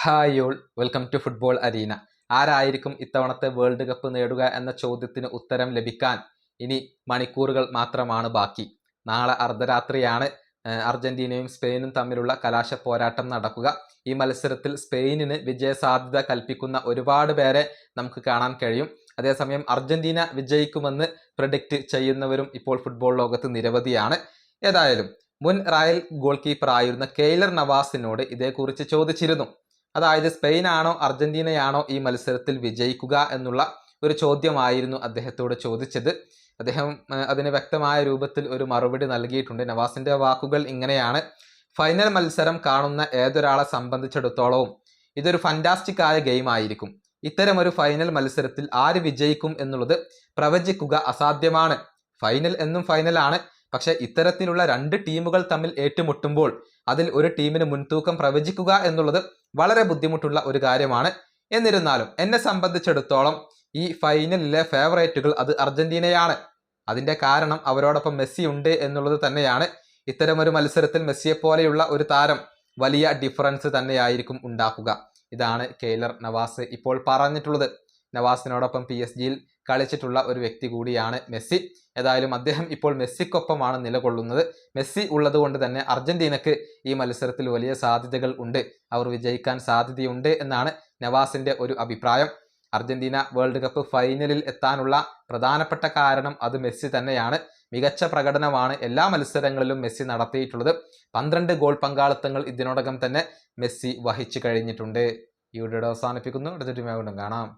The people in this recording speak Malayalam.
Hi all, welcome to football arena. ആരായിരിക്കും ഇത്തവണത്തെ വേൾഡ് കപ്പ് നേടുക എന്ന ചോദ്യത്തിന് ഉത്തരം ലഭിക്കാൻ ഇനി മണിക്കൂറുകൾ മാത്രമാണ് ബാക്കി. നാളെ അർദ്ധരാത്രിയാണ് അർജന്റീനയും സ്പെയിനും തമ്മിലുള്ള കലാശ പോരാട്ടം നടക്കുക. ഈ മത്സരത്തിൽ സ്പെയിനിന് വിജയസാധ്യത കൽപ്പിക്കുന്ന ഒരുപാട് പേരെ നമുക്ക് കാണാൻ കഴിയും. അതേസമയം അർജന്റീന വിജയിക്കുമെന്ന് പ്രഡിക്റ്റ് ചെയ്യുന്നവരും ഇപ്പോൾ ഫുട്ബോൾ ലോകത്ത് നിരവധിയാണ്. ഏതായാലും മുൻ റയൽ ഗോൾ കീപ്പർ ആയിരുന്ന കെയ്ലർ നവാസിനോട് ഇതേക്കുറിച്ച് ചോദിച്ചിരുന്നു. അതായത് സ്പെയിനാണോ അർജന്റീനയാണോ ഈ മത്സരത്തിൽ വിജയിക്കുക എന്നുള്ള ഒരു ചോദ്യമായിരുന്നു അദ്ദേഹത്തോട് ചോദിച്ചത്. അദ്ദേഹം അതിന് വ്യക്തമായ രൂപത്തിൽ ഒരു മറുപടി നൽകിയിട്ടുണ്ട്. നവാസിന്റെ വാക്കുകൾ ഇങ്ങനെയാണ്: ഫൈനൽ മത്സരം കാണുന്ന ഏതൊരാളെ സംബന്ധിച്ചിടത്തോളവും ഇതൊരു ഫന്റാസ്റ്റിക് ആയ ഗെയിം ആയിരിക്കും. ഇത്തരമൊരു ഫൈനൽ മത്സരത്തിൽ ആര് വിജയിക്കും എന്നുള്ളത് പ്രവചിക്കുക അസാധ്യമാണ്. ഫൈനൽ എന്നും ഫൈനലാണ്. പക്ഷെ ഇത്തരത്തിലുള്ള രണ്ട് ടീമുകൾ തമ്മിൽ ഏറ്റുമുട്ടുമ്പോൾ അതിൽ ഒരു ടീമിന് മുൻതൂക്കം പ്രവചിക്കുക എന്നുള്ളത് വളരെ ബുദ്ധിമുട്ടുള്ള ഒരു കാര്യമാണ്. എന്നിരുന്നാലും എന്നെ സംബന്ധിച്ചിടത്തോളം ഈ ഫൈനലിലെ ഫേവറേറ്റുകൾ അത് അർജന്റീനയാണ്. അതിന്റെ കാരണം അവരോടൊപ്പം മെസ്സി ഉണ്ട് എന്നുള്ളത് തന്നെയാണ്. ഇത്തരമൊരു മത്സരത്തിൽ മെസ്സിയെ പോലെയുള്ള ഒരു താരം വലിയ ഡിഫറൻസ് തന്നെയായിരിക്കും ഉണ്ടാക്കുക. ഇതാണ് കെയ്ലർ നവാസ് ഇപ്പോൾ പറഞ്ഞിട്ടുള്ളത്. നവാസിനോടൊപ്പം PSG കളിച്ചിട്ടുള്ള ഒരു വ്യക്തി കൂടിയാണ് മെസ്സി. ഏതായാലും അദ്ദേഹം ഇപ്പോൾ മെസ്സിക്കൊപ്പമാണ് നിലകൊള്ളുന്നത്. മെസ്സി ഉള്ളത് കൊണ്ട് തന്നെ അർജന്റീനക്ക് ഈ മത്സരത്തിൽ വലിയ സാധ്യതകൾ ഉണ്ട്, അവർ വിജയിക്കാൻ സാധ്യതയുണ്ട് എന്നാണ് നവാസിന്റെ ഒരു അഭിപ്രായം. അർജന്റീന വേൾഡ് കപ്പ് ഫൈനലിൽ എത്താനുള്ള പ്രധാനപ്പെട്ട കാരണം അത് മെസ്സി തന്നെയാണ്. മികച്ച പ്രകടനമാണ് എല്ലാ മത്സരങ്ങളിലും മെസ്സി നടത്തിയിട്ടുള്ളത്. 12 ഗോൾ പങ്കാളിത്തങ്ങൾ ഇതിനോടകം തന്നെ മെസ്സി വഹിച്ചു കഴിഞ്ഞിട്ടുണ്ട്. ഈ വീഡിയോ അവസാനിപ്പിക്കുന്നു. അടുത്ത ടീം കാണാം.